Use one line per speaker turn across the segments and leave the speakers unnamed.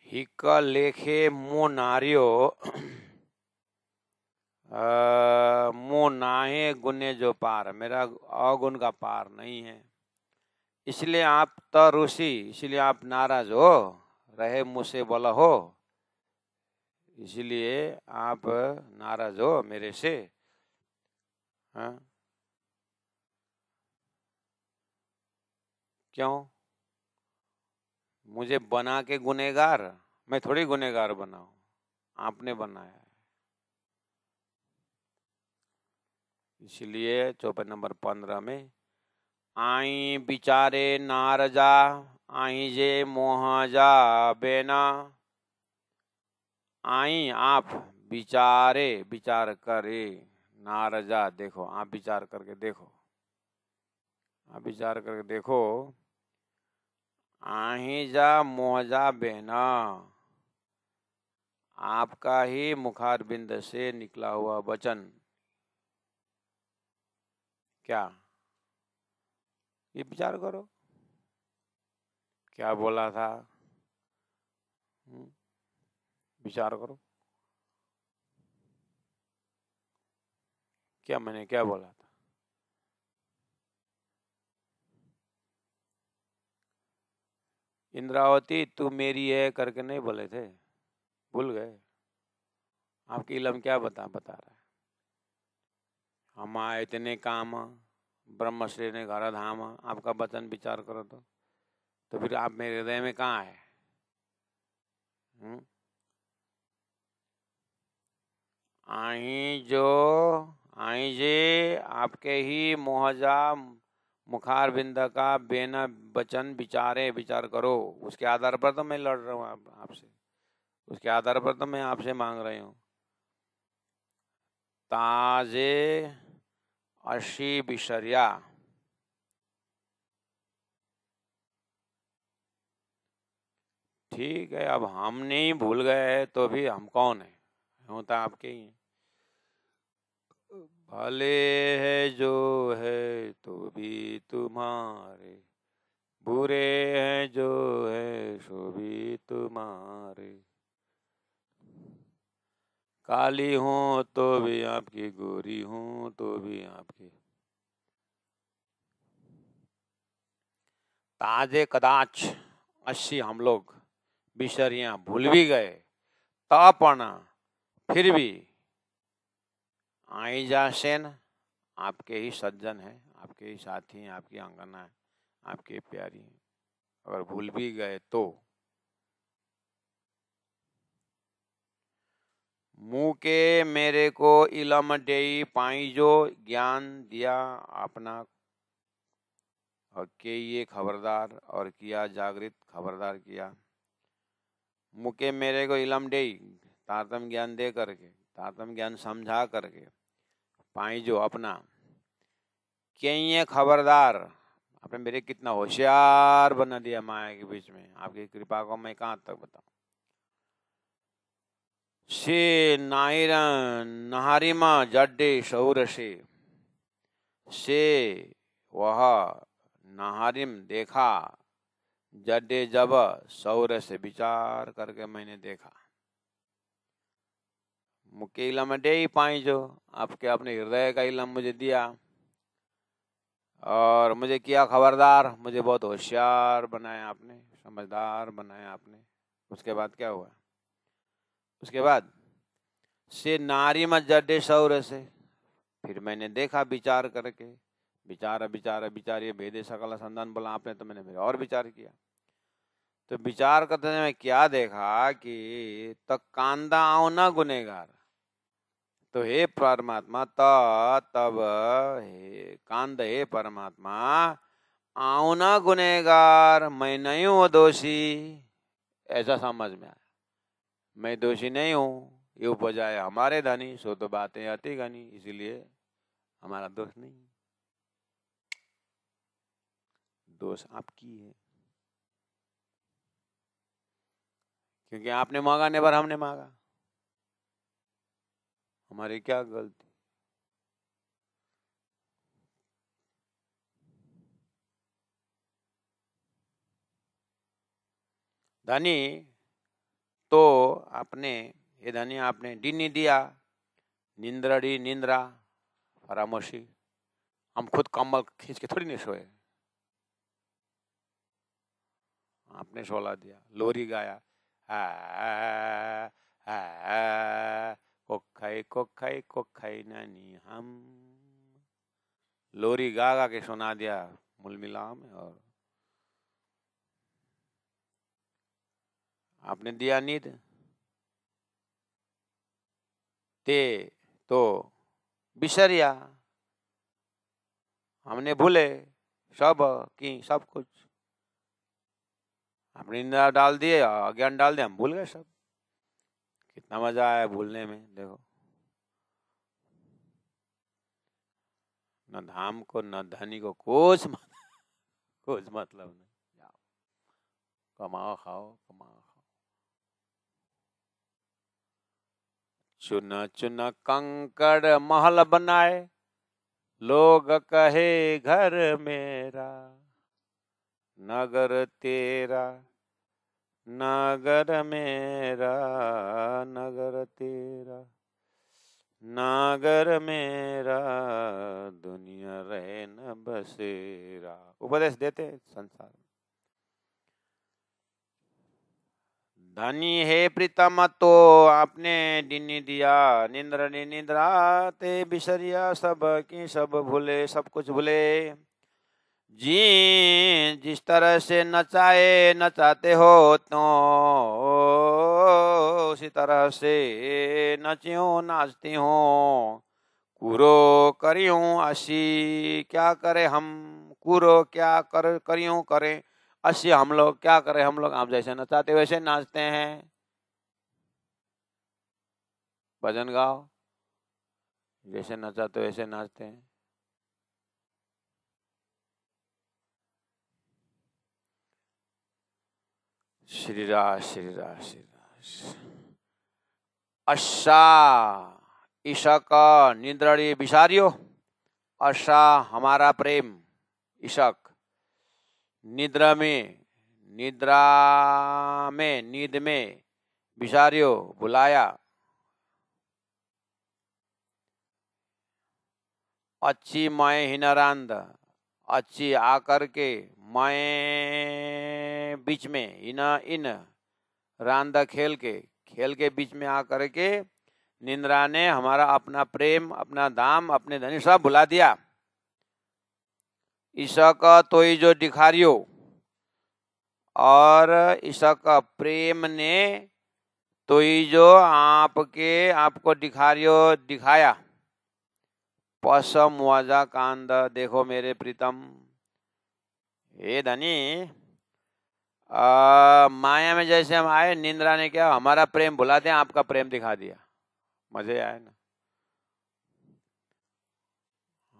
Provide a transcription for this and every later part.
हिक लेखे मुँह नारियो मुँह नाहे गुने जो पार, मेरा अवगुण का पार नहीं है, इसलिए आप तरुषि, इसलिए आप नाराज हो रहे, मुझसे बोला हो, इसलिए आप नाराज हो मेरे से। हाँ, क्यों? मुझे बना के गुनेगार? मैं थोड़ी गुनेगार बनाऊं, आपने बनाया है। इसलिए चौपाई नंबर 15 में आई बिचारे नारजा, आई जे मोहजा बेना। आई आप विचारे, विचार करे, नारजा देखो, आप विचार करके देखो, आप विचार करके देखो। आई जा मोहजा बेना, आपका ही मुखारबिंद से निकला हुआ वचन, क्या? ये विचार करो, क्या बोला था? विचार करो, क्या मैंने क्या बोला था? इंद्रावती तू मेरी है करके नहीं बोले थे? भूल गए? आपकी इलम क्या बता रहा है? हम आए इतने काम, ब्रह्मश्री ने घर धाम, आपका वचन विचार करो तो फिर आप मेरे हृदय में कहाँ है? आई जो, आई जे आपके ही मोहजा मुखार बिंद का बेना वचन विचारे, विचार करो, उसके आधार पर तो मैं लड़ रहा हूँ आपसे, उसके आधार पर तो मैं आपसे मांग रही हूँ। ताजे अशी बिशरिया, ठीक है, अब हम नहीं भूल गए तो भी हम कौन है? हूँ तो आपके ही हैं। भले है जो है तो भी तुम्हारे, बुरे हैं जो है सो भी तुम्हारे, काली हूँ तो भी आपकी, गोरी हूँ तो भी आपकी। ताजे कदाच अशी हम लोग बिशरियां भूल भी गए, तापना फिर भी आई जा सेन, आपके ही सज्जन है, आपके ही साथी हैं, आपकी अंगना है, आपके प्यारी हैं, अगर भूल भी गए तो मुँह के मेरे को इलम डेई पाई, जो ज्ञान दिया अपना के ये खबरदार और किया जागृत, खबरदार किया। मुँह के मेरे को इलम डेई, तारतम ज्ञान दे करके, तारतम ज्ञान समझा करके, पाई जो अपना के ये खबरदार, आपने मेरे कितना होशियार बना दिया माया के बीच में, आपकी कृपा को मैं कहाँ तक बताऊं। से नाइरन नहारिमा जड्डे शौर से वह नहारिम देखा, जड्डे जब सौर से विचार करके मैंने देखा। मुख्य इलम डे ही पाई, जो आपके अपने हृदय का इलम मुझे दिया और मुझे किया खबरदार, मुझे बहुत होशियार बनाया आपने, समझदार बनाया आपने। उसके बाद क्या हुआ? उसके बाद से नारी मत जड्डे सौर से, फिर मैंने देखा विचार करके, विचार विचार विचार भेदे सकल संधान बोला आपने, तो मैंने फिर और विचार किया। तो विचार करते मैं क्या देखा कि तक कांदा आओ ना गुनेगार, तो हे परमात्मा तब हे कांद, हे परमात्मा आओ ना गुनेगार, मैं नहीं हूं दोषी, ऐसा समझ में आया। मैं दोषी नहीं हूं, ये उपजाए हमारे धनी, सो तो बातें अति घनी, इसीलिए हमारा दोष नहीं, दोष आपकी है, क्योंकि आपने मांगा नहीं पर हमने मांगा, हमारी क्या गलती? धनी तो आपने ये धनी आपने डिनी दिया, निंद्रड़ी निंद्रा फरामोशी। हम खुद कम्बल खींच के थोड़ी नहीं सोए, आपने शोला दिया, लोरी गाया, कोखाई कोखाई नानी हम, लोरी गा गा के सुना दिया मुलमिला में। और आपने दिया नींद, ते तो बिसरिया, हमने भूले सब की सब कुछ। आपने निंदा डाल दिए, अज्ञान डाल दिया, हम भूल गए सब। कितना मजा आया भूलने में। देखो, न धाम को न धनी को कुछ मतलब नहीं। कमाओ खाओ, कमाओ खाओ। चुन चुन कंकड़ महल बनाए, लोग कहे घर मेरा, नगर तेरा नगर मेरा, नगर तेरा नगर मेरा, दुनिया रहे न बसेरा। उपदेश देते संसार। धनी है प्रीतम तो आपने डिनी दिया, निंद्र निंद्रा ते बिसरिया, सब की सब भूले, सब कुछ भूले। जी जिस तरह से नचाए नचाते हो तो उसी तरह से नचियो नाचती हो। कूरो करियो असी क्या करे हम, कूरो क्या करियो करें, असी हम लोग क्या करें, हम लोग आप जैसे नचाते वैसे नाचते हैं। भजन गाओ, जैसे नचाते वैसे नाचते हैं। श्री राज श्री राज श्री राज। अशा ईशक निद्रड़ी बिसारियो, अशा हमारा प्रेम, ईशक निद्रा में, निद्रा में नींद में, बिसारियो बुलाया। अच्छी माए हिनरांद, अच्छी आकर के, माए बीच में, इन रांद खेल के बीच में आकर के निंद्रा ने हमारा अपना प्रेम, अपना धाम, अपने धनी सब भुला दिया। ईशा का तो ही जो दिखारियो, और ईशा का प्रेम ने तो ही जो आपको दिखाया। पसम वाजा कांद, देखो मेरे प्रीतम, हे धनी, माया में जैसे हम आए, निंद्रा ने क्या हमारा प्रेम भुला दिया, आपका प्रेम दिखा दिया। मजे आए ना।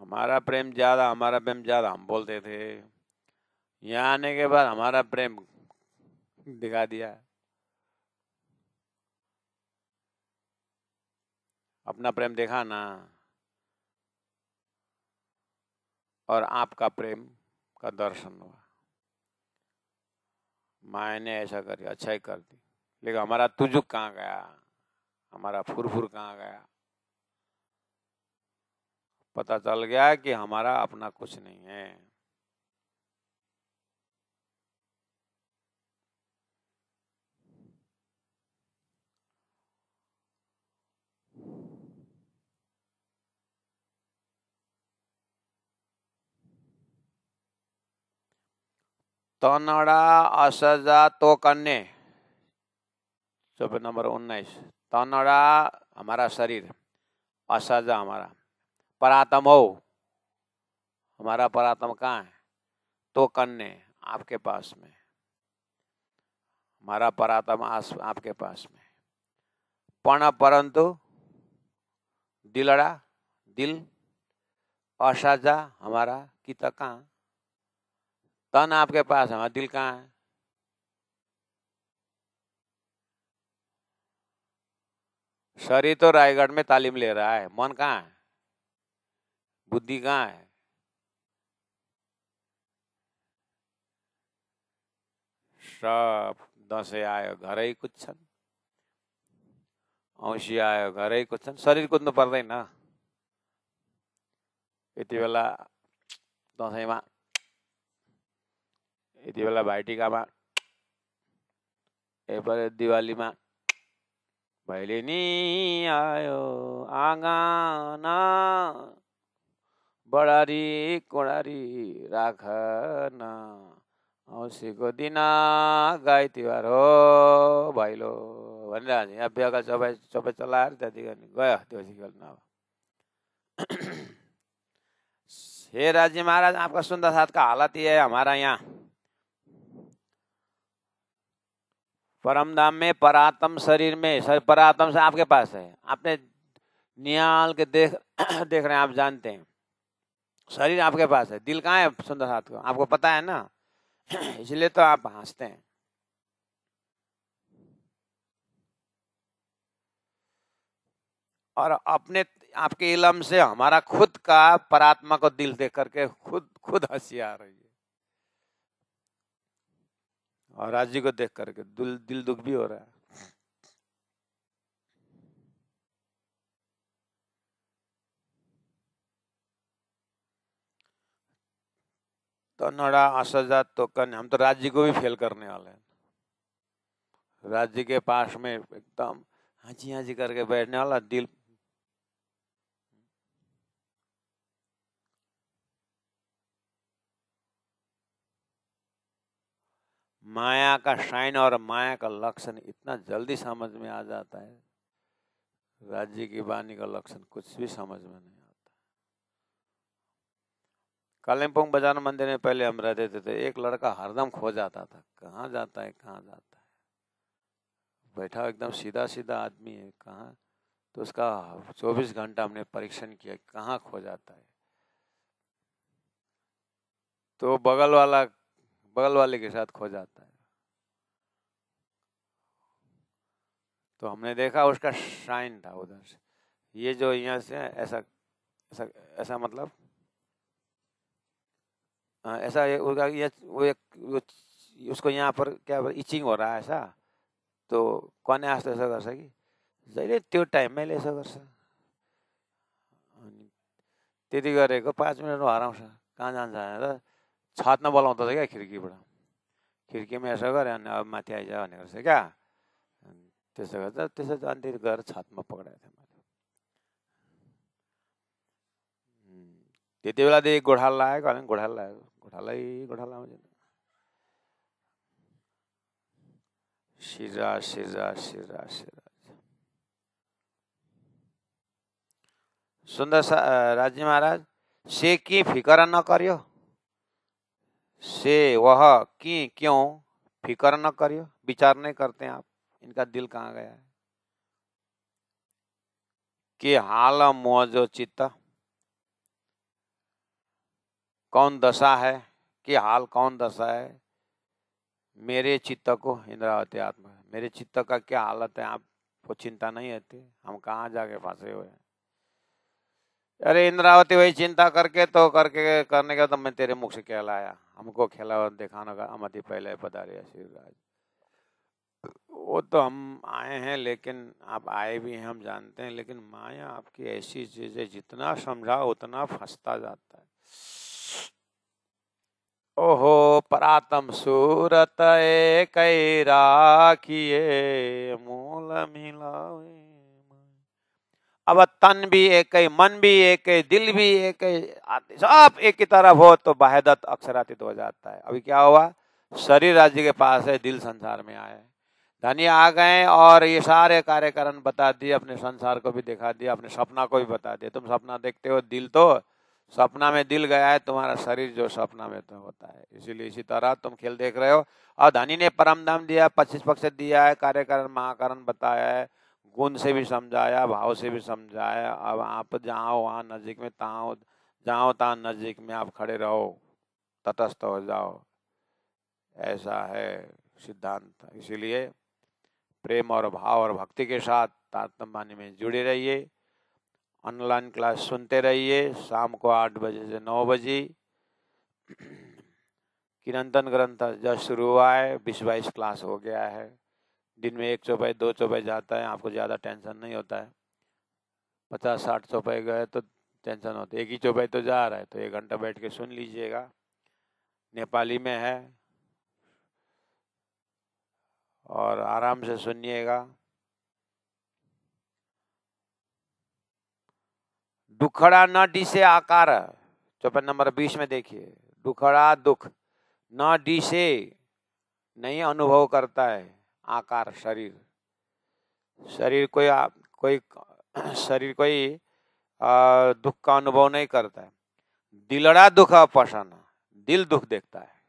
हमारा प्रेम ज्यादा, हमारा प्रेम ज्यादा हम बोलते थे, यहाँ आने के बाद हमारा प्रेम दिखा दिया। अपना प्रेम देखा ना, और आपका प्रेम का दर्शन हुआ। माया ने ऐसा कर दिया, अच्छा ही कर दी, लेकिन हमारा तुजुक कहाँ गया, हमारा फुरफुर कहाँ गया। पता चल गया कि हमारा अपना कुछ नहीं है। तनड़ा असजा तो कन्ने, चौपे नंबर 19। तनड़ा हमारा शरीर, असजा हमारा परात्म हो, हमारा परात्म कहाँ है, तो कन्ने आपके पास में, हमारा परात्म आपके पास में। पण परंतु दिलड़ा, दिल, असाजा हमारा किता कहाँ, तन आपके पास, हमारा दिल कहाँ है। शरीर तो रायगढ़ में तालीम ले रहा है, मन कहाँ है, बुद्धि कहाँ है। सब दसे आयो घर ही कुछ छन। औँसी आयो घरै कुद्छन्, शरीर कुद्नु पर्दैन। यति बेला दसैँमा, यति बेला भाइटिकामा, यति दिवालीमा भैलेनी आयो आँगन, बडारी कोडारी राखन, औँसीको दिन गाई तिहार हो भैलो भनिरहेको छ। यहाँ बेलुका सबै चलाएर त्यति गर्ने गयो देउसी खेल्न। अब हे राजी महाराज, आपका सुंदर साथ का हालत ये है। हमारा यहाँ परम धाम में परात्म शरीर में, परात्म से आपके पास है, आपने निहाल के देख रहे हैं, आप जानते हैं शरीर आपके पास है, दिल कहाँ है सुंदर साथ को, आपको पता है ना। इसलिए तो आप हंसते हैं। और अपने आपके इलम से हमारा खुद का परात्मा को दिल देख करके खुद हंसी आ रही है, और राजी को देख करके दिल दुख भी हो रहा है। तो नड़ा असजा टोकन, हम तो राज्य को भी फेल करने वाले हैं। राज्य के पास में एकदम हाजी हाजी करके बैठने वाला दिल, माया का साइन और माया का लक्षण इतना जल्दी समझ में आ जाता है। राज्य की वाणी का लक्षण कुछ भी समझ में नहीं आता। कालिम्पोंग बाजार मंदिर में पहले हम रहते थे, एक लड़का हरदम खो जाता था, कहाँ जाता है कहाँ जाता है, बैठा एकदम सीधा सीधा आदमी है, कहाँ। तो उसका 24 घंटा हमने परीक्षण किया, कहाँ खो जाता है। तो बगल वाले के साथ खो जाता है। तो हमने देखा उसका साइन था उधर से, ये जो यहाँ से ऐसा ऐसा ऐसा मतलब ऐसा उसको यहाँ पर क्या इचिङ हो रहा है ऐसा। तो कने आस्तो यसो गर्छ कि जहिले त्यो टाइममै यसो गर्छ। त्यति गरेको 5 मिनटमा हराउँछ, कहाँ जान्छ भनेर छतमा बोलाउँदा क्या, खिड्कीबाट, खिड्कीमा यसो गरे अनि अब माथि आइज भनेको रहेछ क्या। त्यसो गर्दा त्यसो अन्ति गएर छतमा पक्राएको थिएँ मैले। त्यति बेलादेखि गोठाला लागेको, अनि गोठाला लागेको, गोठाला आउँछ। शिरा शिरा शिरा शिरा सुंदर राजी महाराज, से की फिकर न करियो, से वह की क्यों फिकर न करियो, विचार नहीं करते हैं आप, इनका दिल कहाँ गया है। कि हाल मोह जो चित्त, कौन दशा है, कि हाल कौन दशा है मेरे चित्त को, इंद्रावती आत्मा, मेरे चित्त का क्या हालत है, आपको चिंता नहीं होती, हम कहाँ जाके फंसे हुए हैं। अरे इंद्रावती वही चिंता करके करने का तो मैं तेरे मुख से कहलाया, हमको खेला दिखाने का अमति पहले पधारे श्रीराज। वो तो हम आए हैं, लेकिन आप आए भी हैं हम जानते हैं, लेकिन माया आपकी ऐसी चीज है, जितना समझाओ उतना फंसता जाता है। ओहो परातम सूरत एक राखिए मूल मिलावे। अब तन भी एक ही, मन भी एक ही, दिल भी एक ही, सब एक ही तरफ हो तो वाहिदत अक्षरातीत हो जाता है। अभी क्या हुआ, शरीर राज्य के पास है, दिल संसार में आया है। धनी आ गए और ये सारे कार्यकरण बता दिए, अपने संसार को भी दिखा दिया, अपने सपना को भी बता दिया। तुम सपना देखते हो, दिल तो सपना में दिल गया है, तुम्हारा शरीर जो सपना में तो होता है। इसीलिए इसी तरह तुम खेल देख रहे हो। और धनी ने परम धाम दिया, 25 पक्ष दिया है, कार्यकरण महाकरण बताया है, गुण से भी समझाया, भाव से भी समझाया। अब आप जाओ वहाँ नजीक में, जाओ तहाँ नजीक में आप खड़े रहो, तटस्थ हो जाओ, ऐसा है सिद्धांत। इसीलिए प्रेम और भाव और भक्ति के साथ तारतम्य वाणी में जुड़े रहिए। ऑनलाइन क्लास सुनते रहिए, शाम को 8 बजे से 9 बजे। किरंतन ग्रंथ जब शुरू हुआ है, 20-22 क्लास हो गया है। दिन में 1 चौपाई 2 चौपाई जाता है, आपको ज़्यादा टेंशन नहीं होता है। 50-60 चौपाई गए तो टेंशन होती है। 1 ही चौपाई तो जा रहा है, तो 1 घंटा बैठ के सुन लीजिएगा, नेपाली में है, और आराम से सुनिएगा। दुखड़ा न डिसे आकार, चौपाई नंबर 20 में देखिए, दुखड़ा दुख न डिसे, नहीं अनुभव करता है, आकार शरीर, शरीर कोई शरीर कोई दुख का अनुभव नहीं करता है। दिलड़ा दुख अपशाना, दिल दुख देखता है।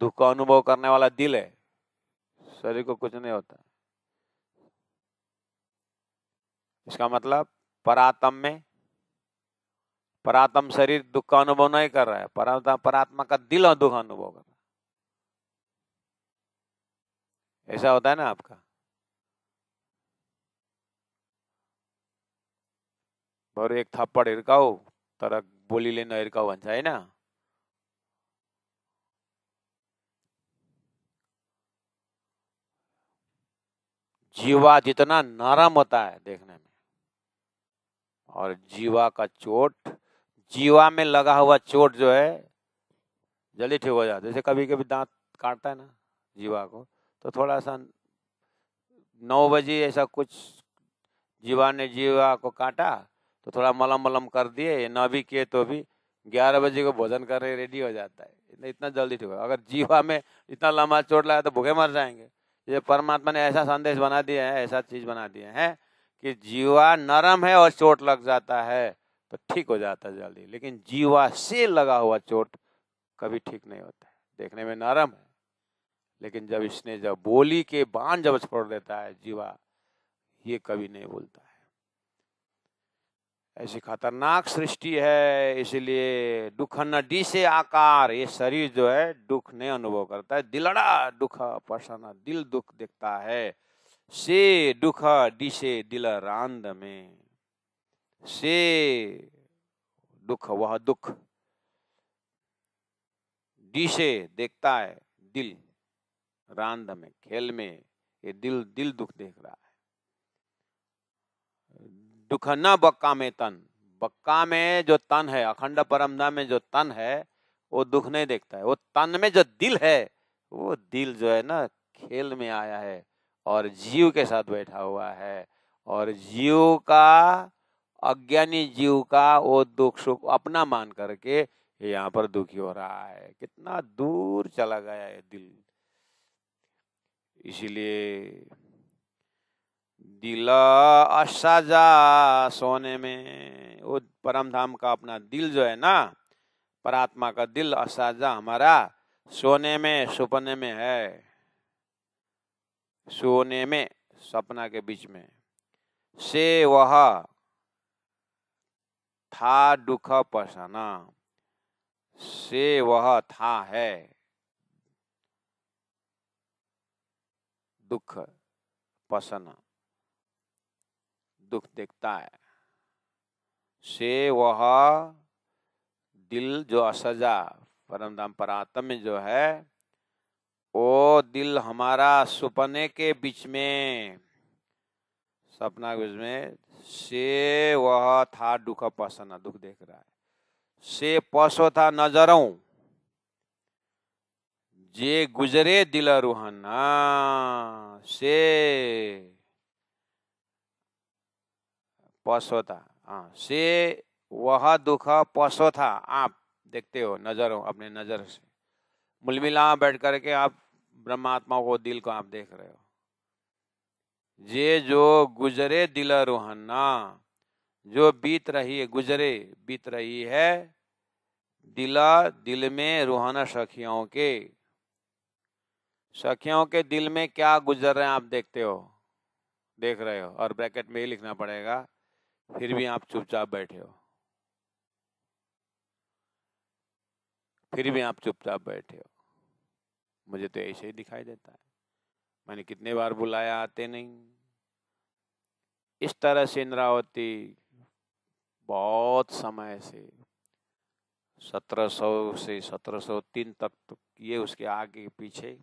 दुख का अनुभव करने वाला दिल है, शरीर को कुछ नहीं होता। इसका मतलब परात्म शरीर दुख का अनुभव नहीं कर रहा है, परात्मा का दिल दुख अनुभव कर रहा है। ऐसा होता है ना आपका। और एक थप्पड़ हिर्काऊ तर बोलीले नहिर्काऊ भन्छ हैन। जीवा जितना नरम होता है देखने में, और जीवा का चोट, जीवा में लगा हुआ चोट जो है जल्दी ठीक हो जाता है। जैसे कभी कभी दांत काटता है ना जीवा को, तो थोड़ा सा 9 बजे ऐसा कुछ जीवा ने जीवा को काटा तो थोड़ा मलम मलम कर दिए, ये न भी किए तो भी 11 बजे को भोजन कर रहे रेडी हो जाता है। इतना जल्दी ठीक हो। अगर जीवा में इतना लंबा चोट लगा तो भूखे मर जाएंगे। ये परमात्मा ने ऐसा संदेश बना दिया है, ऐसा चीज बना दिया है कि जीवा नरम है और चोट लग जाता है तो ठीक हो जाता है जल्दी, लेकिन जीवा से लगा हुआ चोट कभी ठीक नहीं होता है। देखने में नरम है, लेकिन जब बोली के बाण जब छोड़ देता है जीवा, ये कभी नहीं बोलता है। ऐसी खतरनाक सृष्टि है, इसलिए दुख न डी से आकार, ये शरीर जो है दुख नहीं अनुभव करता है। दिलड़ा दुख पसना, दिल दुख देखता है। से दुख डी से दिल रांद में, से दुख वह दुख, डी से देखता है दिल, रांद में खेल में, ये दिल दुख देख रहा है। दुख न बक्का में तन, बक्का में जो तन है, अखंड परमधाम में जो तन है वो दुख नहीं देखता है। वो तन में जो दिल है, वो दिल जो है ना खेल में आया है और जीव के साथ बैठा हुआ है, और जीव का, अज्ञानी जीव का वो दुख सुख अपना मान करके यहाँ पर दुखी हो रहा है। कितना दूर चला गया है दिल। इसीलिए दिल असाजा सोने में, वो परम धाम का अपना दिल जो है ना, परात्मा का दिल असाजा हमारा सोने में, सपने में है। सोने में, सपना के बीच में। से वह था दुख पसना, से वह था है दुख पसना, दुख देखता है। से वह दिल जो असजा परमधाम परात्म में जो है, वो दिल हमारा सपने के बीच में, सपना के बीच में, से वह था दुख पसना, दुख देख रहा है। से पसो था नजरों, जे गुजरे दिल रूहाना, से पसो था, हाँ, से वह दुख पसो था, आप देखते हो नजरों, अपने नजर से मुलमिला बैठ करके आप ब्रह्मात्मा को, दिल को आप देख रहे हो। ये जो गुजरे दिल रूहाना, जो बीत रही है, गुजरे बीत रही है दिल में रूहाना सखियों के दिल में क्या गुजर रहे हैं आप देखते हो, देख रहे हो, और ब्रैकेट में ही लिखना पड़ेगा, फिर भी आप चुपचाप बैठे हो, फिर भी आप चुपचाप बैठे हो। मुझे तो ऐसे ही दिखाई देता है। मैंने कितने बार बुलाया, आते नहीं। इस तरह से इंद्रावती बहुत समय से 1700 से 1703 तक तो किए, उसके आगे पीछे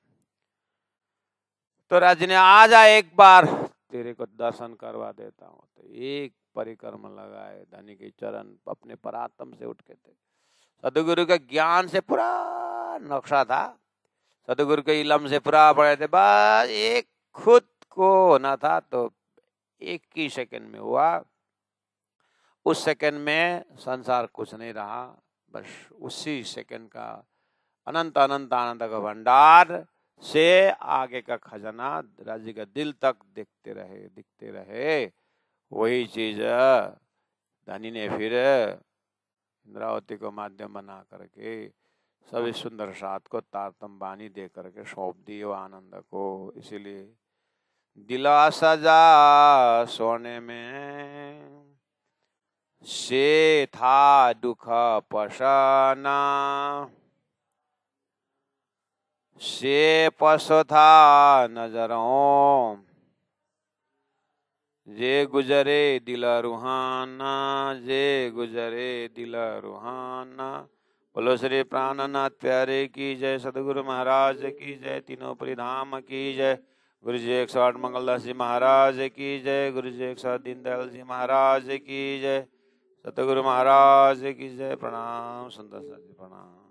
तो राज ने आ जा एक बार तेरे को दर्शन करवा देता हूँ। तो एक परिक्रमा लगाए, धनी के चरण अपने परात्म से उठ के थे। सदगुरु के ज्ञान से पूरा नक्शा था, सदगुरु के इलम से पूरा पड़े थे, बस एक खुद को होना था। तो एक ही सेकंड में हुआ। उस सेकंड में संसार कुछ नहीं रहा, बस उसी सेकंड का अनंत अनंत आनंद का भंडार से आगे का खजाना राज्य का दिल तक दिखते रहे। वही चीज धनी ने फिर इंद्रावती को माध्यम बना करके सभी सुंदर साथ को तारतम बानी दे करके सौंप दी वो आनंद को। इसीलिए दिला सजा सोने में से था दुख पसना, से पसो था नजरों, जे गुजरे दिल रुहाना, जे गुजरे दिल रुहाना। बोलो श्री प्राणनाथ प्यारे की जय, सदगुरु महाराज की जय, तीनों परिधाम की जय, गुरु जी 108 मंगलदास जी महाराज की जय, गुरु जी 108 दीनदयाल जी महाराज की जय, सतगुरु महाराज की जय। प्रणाम संत जी, प्रणाम।